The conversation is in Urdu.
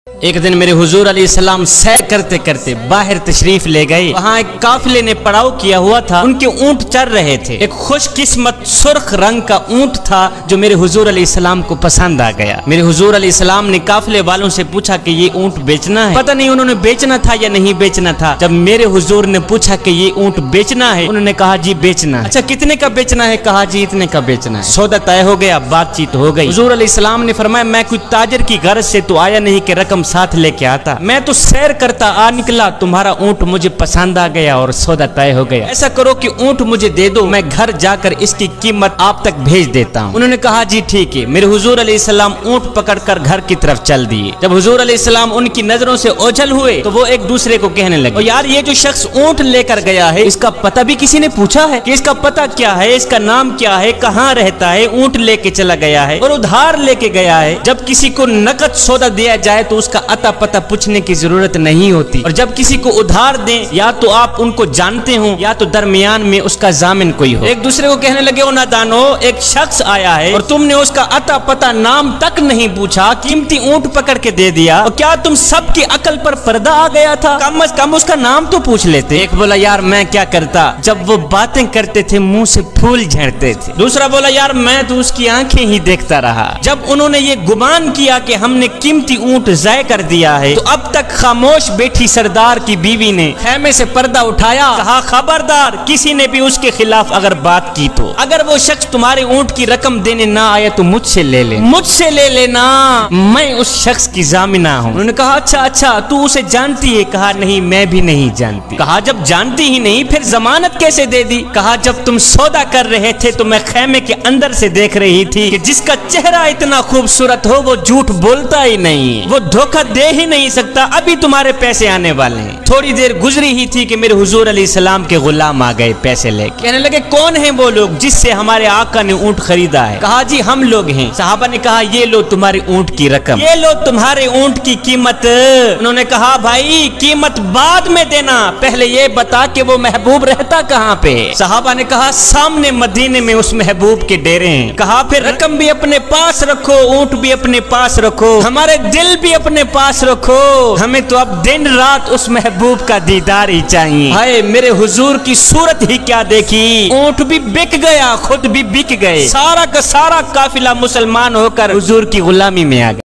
ایک دن میرے حضور علیہ السلام سیر کرتے کرتے باہر تشریف لے گئے۔ وہاں ایک قافلے نے پڑاؤ کیا ہوا تھا، ان کے اونٹ چر رہے تھے۔ ایک خوش قسمت سرخ رنگ کا اونٹ تھا جو میرے حضور علیہ السلام کو پسند آ گیا۔ میرے حضور علیہ السلام نے قافلے والوں سے پوچھا کہ یہ اونٹ بیچنا ہے؟ پتہ نہیں انہوں نے بیچنا تھا یا نہیں بیچنا تھا۔ جب میرے حضور نے پوچھا کہ یہ اونٹ بیچنا ہے، انہوں نے کہا جی بیچنا ہے۔ اچھا کتنے کا بیچنا ہے؟ کہا جی اتنے کا بیچنا ہے۔ سودا طے ہو گیا، بات چیت ہو گئی۔ حضور علیہ السلام نے فرمایا میں کوئی تاجر کی غرض سے تو آیا نہیں کہ رقم ساتھ لے کے آتا، میں تو سیر کرتا آ نکلا، تمہارا اونٹ مجھے پسند آ گیا اور سودا طے ہو گیا۔ ایسا کرو کہ اونٹ مجھے دے دو، میں گھر جا کر اس کی قیمت آپ تک بھیج دیتا ہوں۔ انہوں نے کہا جی ٹھیک ہے۔ میرے حضور علیہ السلام اونٹ پکڑ کر گھر کی طرف چل دیے۔ جب حضور علیہ السلام ان کی نظروں سے اوجھل ہوئے تو وہ ایک دوسرے کو کہنے لگے یار یہ جو شخص اونٹ لے کر گیا ہے اس کا پتہ بھی کسی نے پوچھا ہے کہ اس کا پتہ کیا ہے، اس کا نام کیا ہے، کہاں رہتا ہے؟ اونٹ لے کے چلا گیا ہے اور ادھار لے کے گیا ہے۔ جب کسی کو نقد سودا دیا جائے تو اس کا عطا پتہ پوچھنے کی ضرورت نہیں ہوتی، اور جب کسی کو ادھار دیں یا تو آپ ان کو جانتے ہوں یا تو درمیان میں اس کا ضامن کوئی ہو۔ ایک دوسرے کو کہنے لگے او نادانو، ایک شخص آیا ہے اور تم نے اس کا عطا پتہ نام تک نہیں پوچھا، قیمتی اونٹ پکڑ کے دے دیا، اور کیا تم سب کی عقل پر پردہ آ گیا تھا؟ کم از کم اس کا نام تو پوچھ لیتے۔ ایک بولا یار میں کیا کرتا، جب وہ باتیں کرتے تھے منہ سے پھول جھڑتے تھے۔ دوسرا بولا یار میں تو اس کی آنکھیں ہی دیکھتا رہا۔ جب انہوں نے یہ گمان کیا کہ ہم نے قیمتی اونٹ ضائع کر دیا ہے تو اب تک خاموش بیٹھی سردار کی بیوی نے خیمے سے پردہ اٹھایا، کہا خبردار کسی نے بھی اس کے خلاف اگر بات کی تو اگر وہ شخص تمہارے اونٹ کی رقم دینے نہ آئے تو مجھ سے لے لے، مجھ سے لے لینا، میں اس شخص کی ضامنہ ہوں۔ انہوں نے کہا اچھا تو اسے جانتی ہے؟ کہا نہیں میں بھی نہیں جانتی۔ کہا جب جانتی ہی نہیں پھر ضمانت کیسے دے دی؟ کہا جب تم سودا کر رہے تھے تو میں خیمے کے اندر سے دیکھ رہی تھی کہ جس کا چہرہ اتنا خوبصورت ہو وہ جھوٹ بولتا ہی نہیں، وہ دھوکہ دے ہی نہیں سکتا، ابھی تمہارے پیسے آنے والے ہیں۔ تھوڑی دیر گزری ہی تھی کہ میرے حضور علیہ السلام کے غلام آ گئے پیسے لے کے، کہنے لگے کون ہیں وہ لوگ جس سے ہمارے آقا نے اونٹ خریدا ہے؟ کہا جی ہم لوگ ہیں۔ صحابہ نے کہا یہ لو تمہاری اونٹ کی رقم، یہ لو تمہارے اونٹ کی قیمت۔ انہوں نے کہا بھائی قیمت بعد میں دینا، پہلے یہ بتا کہ وہ محبوب رہتا کہاں پہ؟ صحابہ نے کہا سامنے مدینے میں اس محبوب کے ڈیرے ہیں۔ کہا پھر رقم بھی اپنے پاس رکھو، اونٹ بھی اپنے پاس رکھو، ہمارے دل بھی اپنے پاس رکھو، ہمیں تو اب دن رات اس محبوب کا دیدار ہی چاہیے۔ ہائے میرے حضور کی صورت ہی کیا دیکھی، اونٹ بھی بک گیا، خود بھی بک گئے، سارا کا سارا قافلہ مسلمان ہو کر حضور کی غلامی میں آ گیا۔